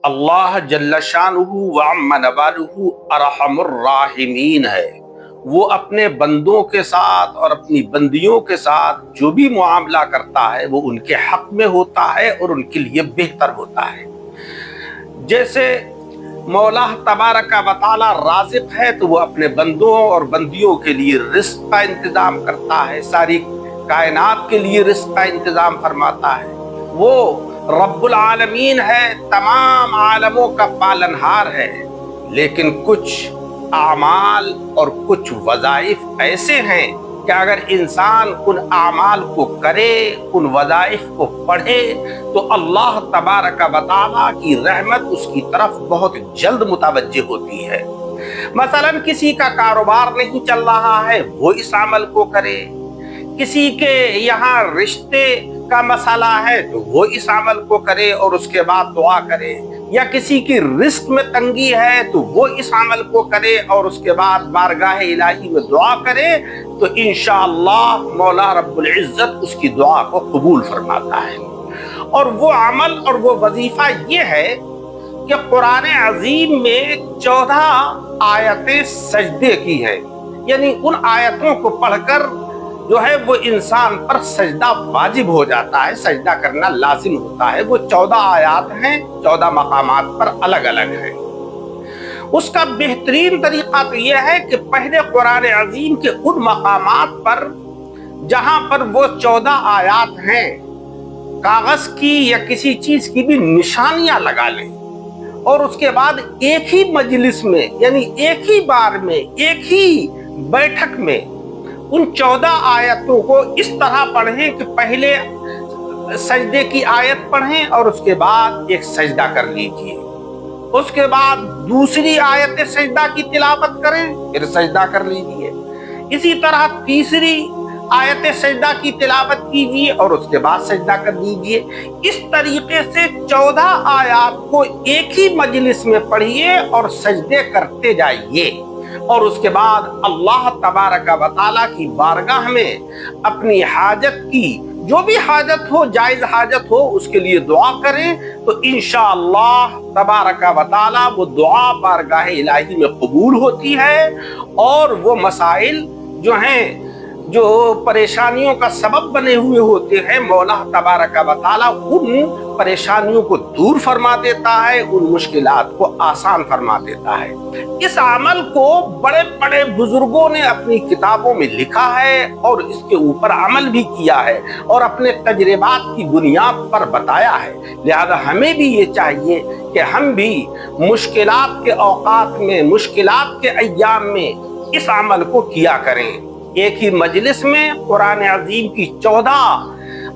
اللہ جل شانہ و عم نوالہ ارحم الراحمین ہے۔ وہ اپنے بندوں کے ساتھ اور اپنی بندیوں کے ساتھ جو بھی معاملہ کرتا ہے وہ ان کے حق میں ہوتا ہے اور ان کے لیے بہتر ہوتا ہے۔ جیسے مولا تبارک و تعالی رازق ہے تو وہ اپنے بندوں اور بندیوں کے لیے رزق کا انتظام کرتا ہے، ساری کائنات کے لیے رزق کا انتظام فرماتا ہے۔ وہ رب العالمین ہے، تمام عالموں کا پالنہار ہے، لیکن کچھ اعمال اور کچھ وظائف ایسے ہیں کہ اگر انسان ان اعمال کو کرے، ان وظائف کو پڑھے تو اللہ تبارک و تعالیٰ کی رحمت اس کی طرف بہت جلد متوجہ ہوتی ہے۔ مثلا کسی کا کاروبار نہیں چل رہا ہے، وہ اس عمل کو کرے، کسی کے یہاں رشتے کا مسئلہ ہے تو وہ اس عمل کو کرے اور اس کے بعد دعا کرے، یا کسی کی رزق میں تنگی ہے تو وہ اس عمل کو کرے اور اس کے بعد بارگاہ الہی میں دعا کرے، تو انشاءاللہ مولا رب العزت اس کی دعا کو قبول فرماتا ہے۔ اور وہ عمل اور وہ وظیفہ یہ ہے کہ قرآن عظیم میں 14 آیتیں سجدے کی ہیں، یعنی ان آیتوں کو پڑھ کر جو ہے وہ انسان پر سجدہ واجب ہو جاتا ہے، سجدہ کرنا لازم ہوتا ہے۔ وہ 14 آیات ہیں، 14 مقامات پر الگ الگ ہیں۔ اس کا بہترین طریقہ تو یہ ہے کہ پہلے قرآن عظیم کے ان مقامات پر جہاں پر وہ 14 آیات ہیں، کاغذ کی یا کسی چیز کی بھی نشانیاں لگا لیں، اور اس کے بعد ایک ہی مجلس میں، یعنی ایک ہی بار میں، ایک ہی بیٹھک میں ان 14 آیتوں کو اس طرح پڑھیں کہ پہلے سجدے کی آیت پڑھیں اور اس کے بعد ایک سجدہ کر لیجئے، اس کے بعد دوسری آیت سجدہ کی تلاوت کریں، پھر سجدہ کر لیجئے، اسی طرح تیسری آیت سجدہ کی تلاوت کیجئے اور اس کے بعد سجدہ کر دیجئے۔ اس طریقے سے 14 آیات کو ایک ہی مجلس میں پڑھیے اور سجدے کرتے جائیے، اور اس کے بعد اللہ تبارک و تعالیٰ کی بارگاہ میں اپنی حاجت کی، جو بھی حاجت ہو، جائز حاجت ہو، اس کے لیے دعا کریں تو انشاءاللہ تبارک و تعالیٰ وہ دعا بارگاہ الہی میں قبول ہوتی ہے، اور وہ مسائل جو ہیں، جو پریشانیوں کا سبب بنے ہوئے ہوتے ہیں، مولا تبارک و تعالیٰ ان پریشانیوں کو دور فرما دیتا ہے، ان مشکلات کو آسان فرما دیتا ہے۔ اس عمل کو بڑے بڑے بزرگوں نے اپنی کتابوں میں لکھا ہے اور اس کے اوپر عمل بھی کیا ہے اور اپنے تجربات کی بنیاد پر بتایا ہے۔ لہذا ہمیں بھی یہ چاہیے کہ ہم بھی مشکلات کے اوقات میں، مشکلات کے ایام میں اس عمل کو کیا کریں۔ ایک ہی مجلس میں قرآن عظیم کی 14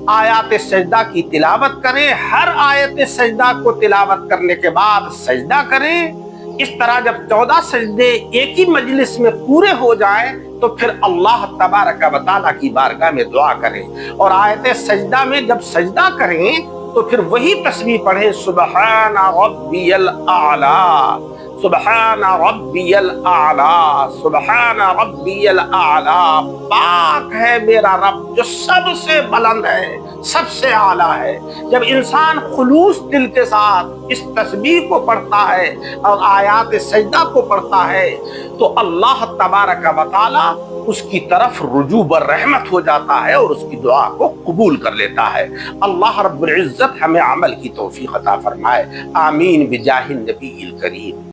آیات سجدہ کی تلاوت کریں، ہر آیت سجدہ کو تلاوت کرنے کے بعد سجدہ کریں۔ اس طرح جب 14 سجدے ایک ہی مجلس میں پورے ہو جائیں تو پھر اللہ تبارک و تعالیٰ کی بارگاہ میں دعا کریں، اور آیت سجدہ میں جب سجدہ کریں تو پھر وہی تسبیح پڑھیں، سبحان ربی الاعلی، سبحان ربی الاعلی، سبحان ربی الاعلی، پاک ہے میرا رب جو سب سے بلند ہے، سب سے اعلیٰ ہے۔ جب انسان خلوص دل کے ساتھ اس تسبیح کو پڑھتا ہے اور آیات سجدہ کو پڑھتا ہے تو اللہ تبارک و تعالیٰ اس کی طرف رجوع برحمت ہو جاتا ہے اور اس کی دعا کو قبول کر لیتا ہے۔ اللہ رب العزت ہمیں عمل کی توفیق عطا فرمائے، آمین بجاہ النبی الکریم۔